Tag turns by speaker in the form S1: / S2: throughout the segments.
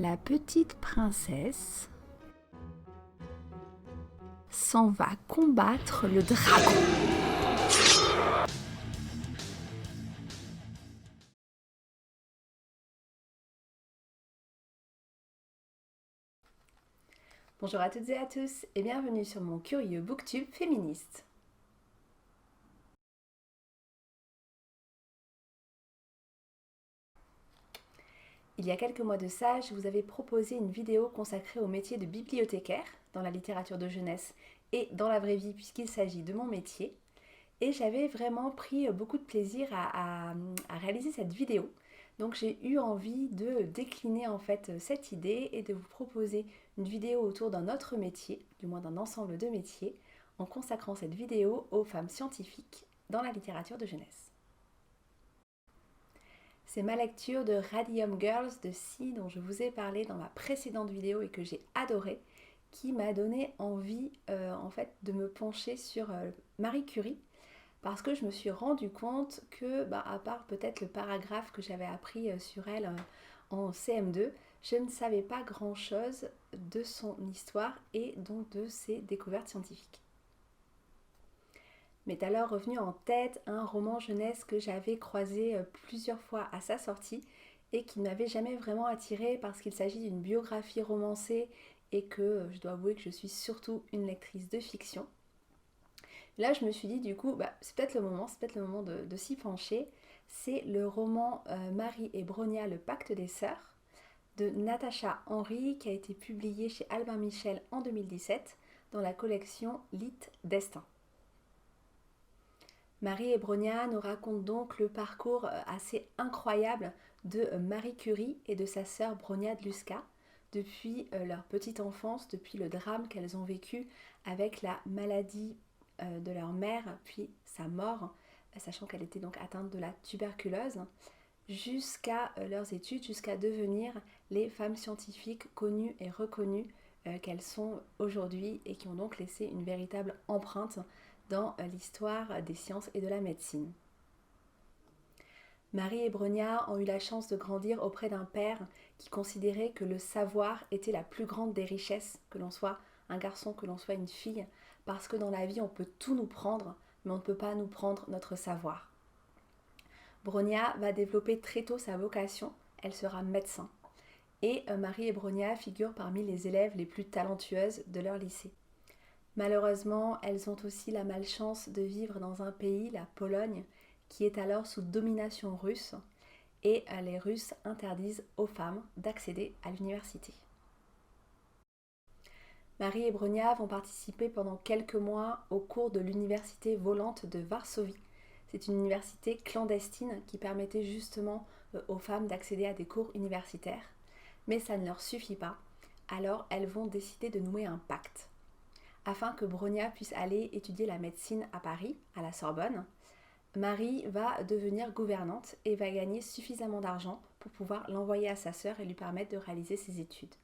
S1: La petite princesse s'en va combattre le dragon. Bonjour à toutes et à tous et bienvenue sur mon curieux booktube féministe. Il y a quelques mois de ça, je vous avais proposé une vidéo consacrée au métier de bibliothécaire dans la littérature de jeunesse et dans la vraie vie puisqu'il s'agit de mon métier. Et j'avais vraiment pris beaucoup de plaisir à réaliser cette vidéo. Donc j'ai eu envie de décliner en fait cette idée et de vous proposer une vidéo autour d'un autre métier, du moins d'un ensemble de métiers, en consacrant cette vidéo aux femmes scientifiques dans la littérature de jeunesse. C'est ma lecture de Radium Girls de Si dont je vous ai parlé dans ma précédente vidéo et que j'ai adoré, qui m'a donné envie en fait de me pencher sur Marie Curie, parce que je me suis rendu compte que, à part peut-être le paragraphe que j'avais appris sur elle en CM2, je ne savais pas grand-chose de son histoire et donc de ses découvertes scientifiques. M'est alors revenu en tête un roman jeunesse que j'avais croisé plusieurs fois à sa sortie et qui ne m'avait jamais vraiment attirée parce qu'il s'agit d'une biographie romancée et que je dois avouer que je suis surtout une lectrice de fiction. Là, je me suis dit, du coup, c'est peut-être le moment de s'y pencher. C'est le roman Marie et Bronia, le pacte des sœurs, de Natacha Henry, qui a été publié chez Albin Michel en 2017, dans la collection Lit Destin. Marie et Bronia nous racontent donc le parcours assez incroyable de Marie Curie et de sa sœur Bronia Dluska, depuis leur petite enfance, depuis le drame qu'elles ont vécu avec la maladie de leur mère, puis sa mort, sachant qu'elle était donc atteinte de la tuberculose, jusqu'à leurs études, jusqu'à devenir les femmes scientifiques connues et reconnues qu'elles sont aujourd'hui et qui ont donc laissé une véritable empreinte dans l'histoire des sciences et de la médecine. Marie et Bronia ont eu la chance de grandir auprès d'un père qui considérait que le savoir était la plus grande des richesses, que l'on soit un garçon, que l'on soit une fille, parce que dans la vie on peut tout nous prendre, mais on ne peut pas nous prendre notre savoir. Bronia va développer très tôt sa vocation, elle sera médecin. Et Marie et Bronia figurent parmi les élèves les plus talentueuses de leur lycée. Malheureusement, elles ont aussi la malchance de vivre dans un pays, la Pologne, qui est alors sous domination russe, et les Russes interdisent aux femmes d'accéder à l'université. Marie et Bronia vont participer pendant quelques mois au cours de l'université volante de Varsovie. C'est une université clandestine qui permettait justement aux femmes d'accéder à des cours universitaires, mais ça ne leur suffit pas. Alors elles vont décider de nouer un pacte afin que Bronia puisse aller étudier la médecine à Paris, à la Sorbonne. Marie va devenir gouvernante et va gagner suffisamment d'argent pour pouvoir l'envoyer à sa sœur et lui permettre de réaliser ses études.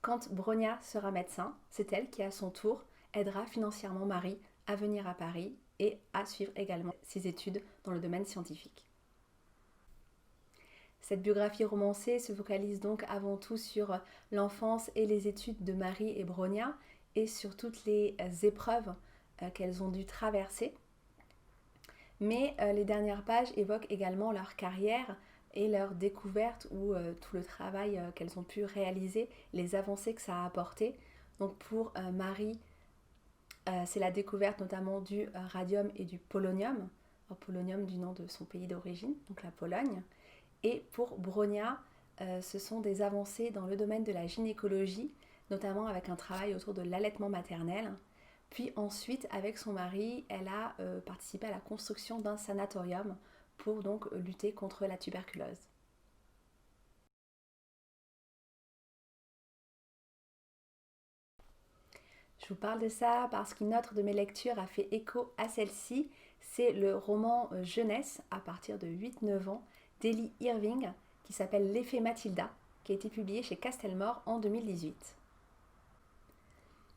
S1: Quand Bronia sera médecin, c'est elle qui à son tour aidera financièrement Marie à venir à Paris et à suivre également ses études dans le domaine scientifique. Cette biographie romancée se focalise donc avant tout sur l'enfance et les études de Marie et Bronia et sur toutes les épreuves qu'elles ont dû traverser. Mais les dernières pages évoquent également leur carrière et leur découverte ou tout le travail qu'elles ont pu réaliser, les avancées que ça a apporté. Donc pour Marie, c'est la découverte notamment du radium et du polonium, polonium du nom de son pays d'origine, donc la Pologne. Et pour Bronia, ce sont des avancées dans le domaine de la gynécologie, notamment avec un travail autour de l'allaitement maternel. Puis ensuite, avec son mari, elle a participé à la construction d'un sanatorium pour donc lutter contre la tuberculose. Je vous parle de ça parce qu'une autre de mes lectures a fait écho à celle-ci. C'est le roman jeunesse à partir de 8-9 ans d'Ellie Irving qui s'appelle L'effet Mathilda, qui a été publié chez Castelmore en 2018.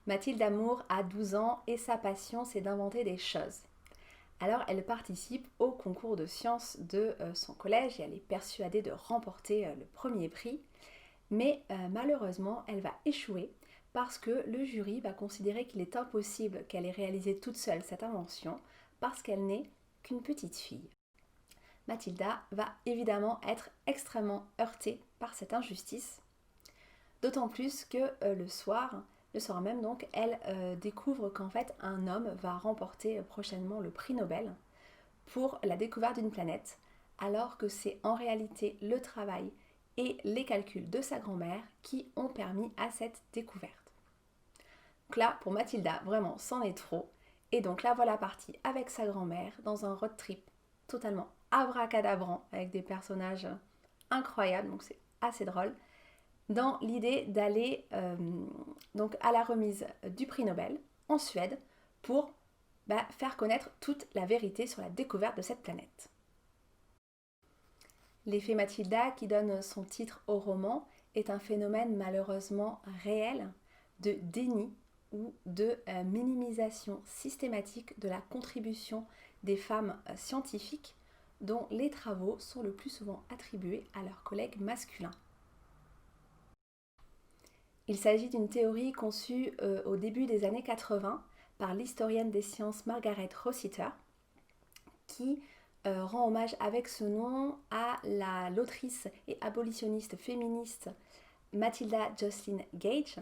S1: Mathilde Amour a 12 ans et sa passion c'est d'inventer des choses. Alors elle participe au concours de sciences de son collège et elle est persuadée de remporter le premier prix. Mais malheureusement, elle va échouer parce que le jury va considérer qu'il est impossible qu'elle ait réalisé toute seule cette invention parce qu'elle n'est qu'une petite fille. Mathilda va évidemment être extrêmement heurtée par cette injustice, d'autant plus que le soir même donc, elle découvre qu'en fait un homme va remporter prochainement le prix Nobel pour la découverte d'une planète, alors que c'est en réalité le travail et les calculs de sa grand-mère qui ont permis à cette découverte. Donc là, pour Mathilda, vraiment, c'en est trop. Et donc là, voilà partie avec sa grand-mère dans un road trip totalement abracadabrant avec des personnages incroyables, donc c'est assez drôle, dans l'idée d'aller donc à la remise du prix Nobel en Suède pour faire connaître toute la vérité sur la découverte de cette planète. L'effet Mathilda, qui donne son titre au roman, est un phénomène malheureusement réel de déni ou de minimisation systématique de la contribution des femmes scientifiques dont les travaux sont le plus souvent attribués à leurs collègues masculins. Il s'agit d'une théorie conçue au début des années 80 par l'historienne des sciences Margaret Rossiter, qui rend hommage avec ce nom à l'autrice et abolitionniste féministe Matilda Joslyn Gage,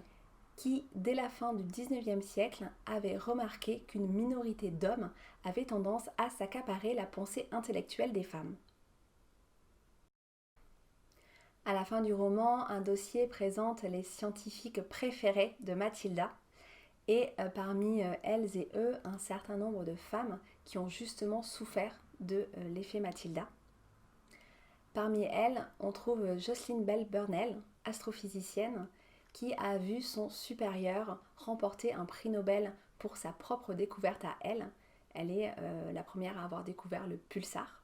S1: qui, dès la fin du XIXe siècle, avait remarqué qu'une minorité d'hommes avait tendance à s'accaparer la pensée intellectuelle des femmes. À la fin du roman, un dossier présente les scientifiques préférés de Mathilda, et parmi elles et eux, un certain nombre de femmes qui ont justement souffert de l'effet Mathilda. Parmi elles, on trouve Jocelyn Bell Burnell, astrophysicienne, qui a vu son supérieur remporter un prix Nobel pour sa propre découverte à elle. Elle est la première à avoir découvert le pulsar.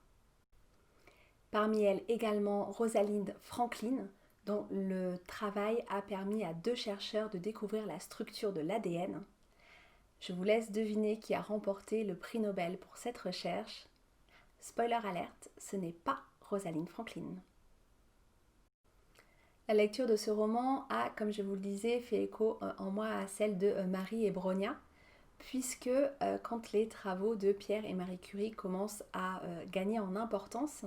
S1: Parmi elles également Rosalind Franklin, dont le travail a permis à 2 chercheurs de découvrir la structure de l'ADN. Je vous laisse deviner qui a remporté le prix Nobel pour cette recherche. Spoiler alerte, ce n'est pas Rosalind Franklin. La lecture de ce roman a, comme je vous le disais, fait écho en moi à celle de Marie et Bronia, puisque quand les travaux de Pierre et Marie Curie commencent à gagner en importance,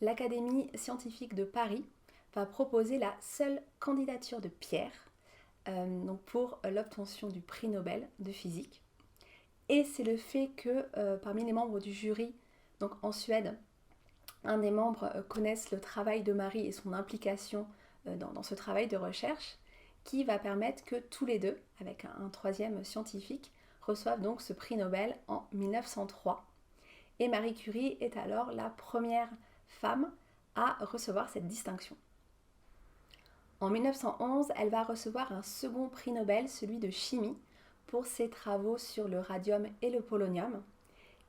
S1: l'Académie scientifique de Paris va proposer la seule candidature de Pierre donc pour l'obtention du prix Nobel de physique. Et c'est le fait que parmi les membres du jury, donc en Suède, un des membres connaisse le travail de Marie et son implication dans ce travail de recherche, qui va permettre que tous les deux, avec un troisième scientifique, reçoivent donc ce prix Nobel en 1903. Et Marie Curie est alors la première femme à recevoir cette distinction. En 1911, elle va recevoir un second prix Nobel, celui de chimie, pour ses travaux sur le radium et le polonium.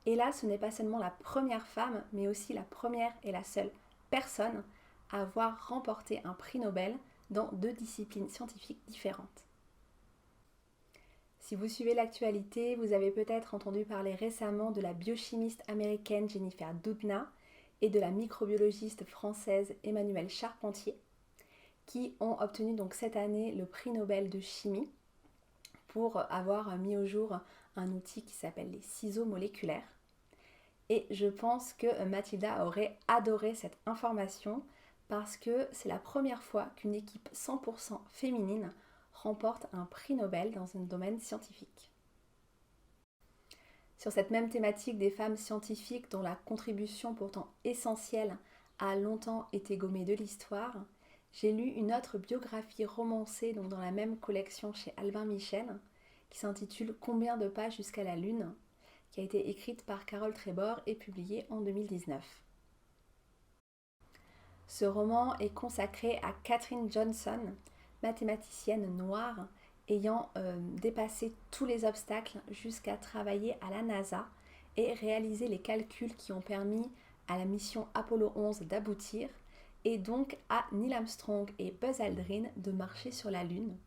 S1: Et là, ce n'est pas seulement la première femme, mais aussi la première et la seule personne à avoir remporté un prix Nobel dans 2 disciplines scientifiques différentes. Si vous suivez l'actualité, vous avez peut-être entendu parler récemment de la biochimiste américaine Jennifer Doudna et de la microbiologiste française Emmanuelle Charpentier, qui ont obtenu donc cette année le prix Nobel de chimie pour avoir mis au jour un outil qui s'appelle les ciseaux moléculaires. Et je pense que Mathilda aurait adoré cette information parce que c'est la première fois qu'une équipe 100% féminine remporte un prix Nobel dans un domaine scientifique. Sur cette même thématique des femmes scientifiques dont la contribution pourtant essentielle a longtemps été gommée de l'histoire, j'ai lu une autre biographie romancée donc dans la même collection chez Albin Michel qui s'intitule « Combien de pages jusqu'à la Lune ?», qui a été écrite par Carole Trébor et publiée en 2019. Ce roman est consacré à Katherine Johnson, mathématicienne noire ayant dépassé tous les obstacles jusqu'à travailler à la NASA et réaliser les calculs qui ont permis à la mission Apollo 11 d'aboutir et donc à Neil Armstrong et Buzz Aldrin de marcher sur la Lune,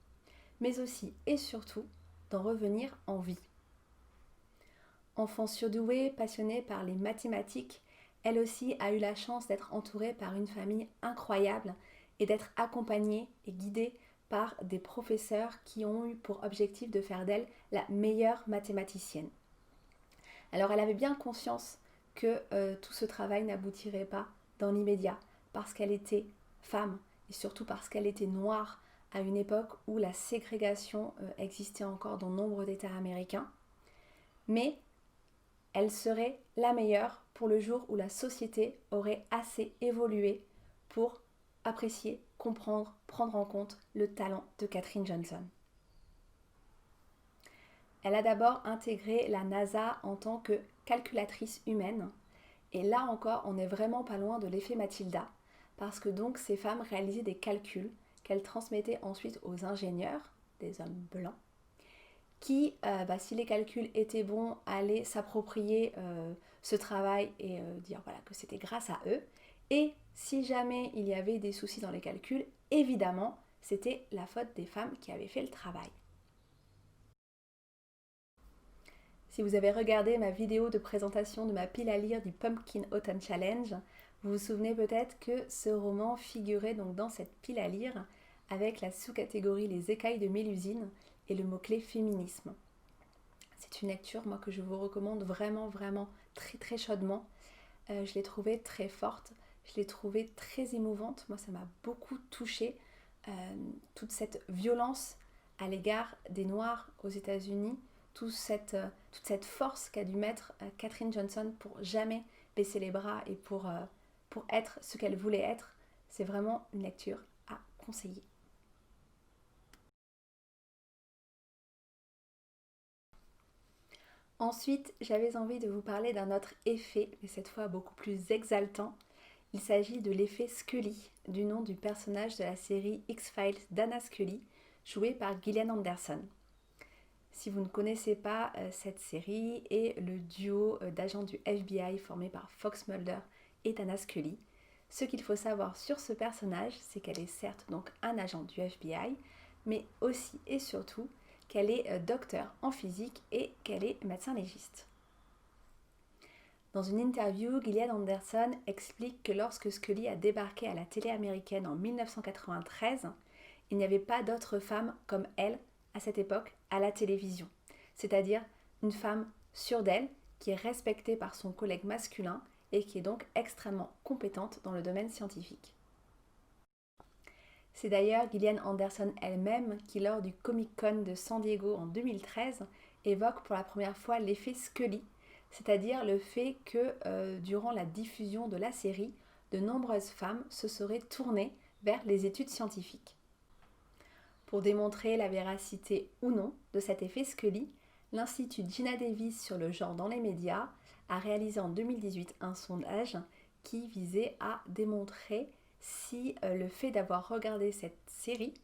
S1: mais aussi et surtout d'en revenir en vie. Enfant surdouée, passionnée par les mathématiques, elle aussi a eu la chance d'être entourée par une famille incroyable et d'être accompagnée et guidée par des professeurs qui ont eu pour objectif de faire d'elle la meilleure mathématicienne. Alors elle avait bien conscience que tout ce travail n'aboutirait pas dans l'immédiat, parce qu'elle était femme et surtout parce qu'elle était noire à une époque où la ségrégation existait encore dans nombre d'États américains. Mais elle serait la meilleure pour le jour où la société aurait assez évolué pour apprécier, comprendre, prendre en compte le talent de Katherine Johnson. Elle a d'abord intégré la NASA en tant que calculatrice humaine. Et là encore, on n'est vraiment pas loin de l'effet Mathilda, parce que donc ces femmes réalisaient des calculs qu'elles transmettaient ensuite aux ingénieurs, des hommes blancs, qui, si les calculs étaient bons, allaient s'approprier ce travail et dire voilà, que c'était grâce à eux. Et si jamais il y avait des soucis dans les calculs, évidemment, c'était la faute des femmes qui avaient fait le travail. Si vous avez regardé ma vidéo de présentation de ma pile à lire du Pumpkin Autumn Challenge, vous vous souvenez peut-être que ce roman figurait donc dans cette pile à lire avec la sous-catégorie Les écailles de Mélusine et le mot-clé féminisme. C'est une lecture moi, que je vous recommande vraiment très très chaudement. Je l'ai trouvée très forte, je l'ai trouvée très émouvante. Moi ça m'a beaucoup touchée, toute cette violence à l'égard des Noirs aux États-Unis, toute cette force qu'a dû mettre Katherine Johnson pour jamais baisser les bras et pour être ce qu'elle voulait être. C'est vraiment une lecture à conseiller. Ensuite, j'avais envie de vous parler d'un autre effet, mais cette fois beaucoup plus exaltant. Il s'agit de l'effet Scully, du nom du personnage de la série X-Files d'Anna Scully, joué par Gillian Anderson. Si vous ne connaissez pas cette série et le duo d'agents du FBI formé par Fox Mulder et Anna Scully, ce qu'il faut savoir sur ce personnage, c'est qu'elle est certes donc un agent du FBI, mais aussi et surtout qu'elle est docteur en physique et qu'elle est médecin légiste. Dans une interview, Gillian Anderson explique que lorsque Scully a débarqué à la télé américaine en 1993, il n'y avait pas d'autres femmes comme elle à cette époque à la télévision. C'est-à-dire une femme sûre d'elle, qui est respectée par son collègue masculin et qui est donc extrêmement compétente dans le domaine scientifique. C'est d'ailleurs Gillian Anderson elle-même qui, lors du Comic-Con de San Diego en 2013, évoque pour la première fois l'effet Scully, c'est-à-dire le fait que durant la diffusion de la série, de nombreuses femmes se seraient tournées vers les études scientifiques. Pour démontrer la véracité ou non de cet effet Scully, l'Institut Gina Davis sur le genre dans les médias a réalisé en 2018 un sondage qui visait à démontrer si le fait d'avoir regardé cette série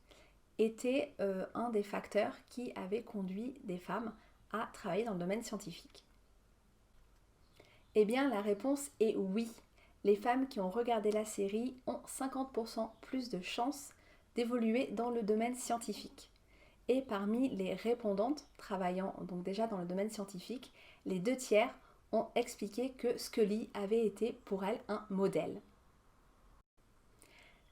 S1: était un des facteurs qui avait conduit des femmes à travailler dans le domaine scientifique. Eh bien, la réponse est oui. Les femmes qui ont regardé la série ont 50% plus de chances d'évoluer dans le domaine scientifique. Et parmi les répondantes travaillant donc déjà dans le domaine scientifique, les 2/3 ont expliqué que Scully avait été pour elles un modèle.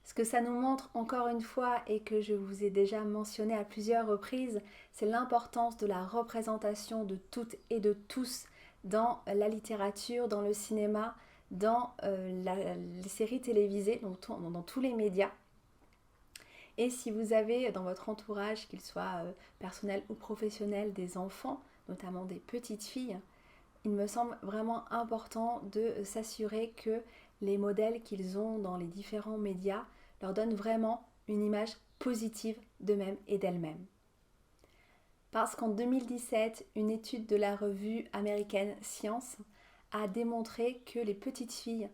S1: Ce que ça nous montre encore une fois et que je vous ai déjà mentionné à plusieurs reprises, c'est l'importance de la représentation de toutes et de tous dans la littérature, dans le cinéma, dans les séries télévisées, donc dans tous les médias. Et si vous avez dans votre entourage, qu'il soit personnel ou professionnel, des enfants, notamment des petites filles, il me semble vraiment important de s'assurer que les modèles qu'ils ont dans les différents médias leur donnent vraiment une image positive d'eux-mêmes et d'elles-mêmes. Parce qu'en 2017, une étude de la revue américaine Science a démontré que les petites filles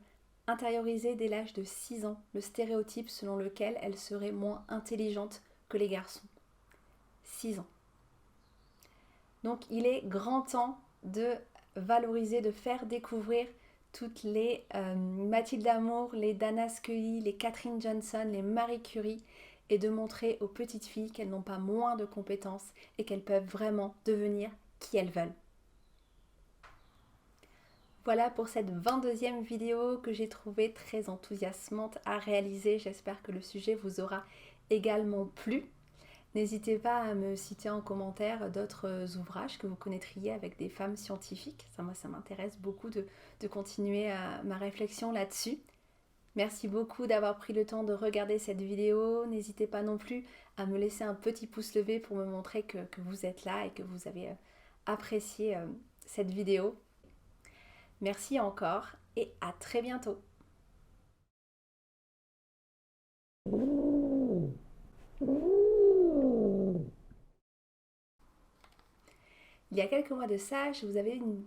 S1: intériorisaient dès l'âge de 6 ans le stéréotype selon lequel elles seraient moins intelligentes que les garçons. 6 ans. Donc il est grand temps de valoriser, de faire découvrir toutes les Mathilde Amour, les Dana Scully, les Katherine Johnson, les Marie Curie, et de montrer aux petites filles qu'elles n'ont pas moins de compétences et qu'elles peuvent vraiment devenir qui elles veulent. Voilà pour cette 22e vidéo que j'ai trouvée très enthousiasmante à réaliser. J'espère que le sujet vous aura également plu. N'hésitez pas à me citer en commentaire d'autres ouvrages que vous connaîtriez avec des femmes scientifiques. Moi, ça m'intéresse beaucoup de continuer ma réflexion là-dessus. Merci beaucoup d'avoir pris le temps de regarder cette vidéo. N'hésitez pas non plus à me laisser un petit pouce levé pour me montrer que vous êtes là et que vous avez apprécié cette vidéo. Merci encore et à très bientôt. Il y a quelques mois de ça, je vous avais une...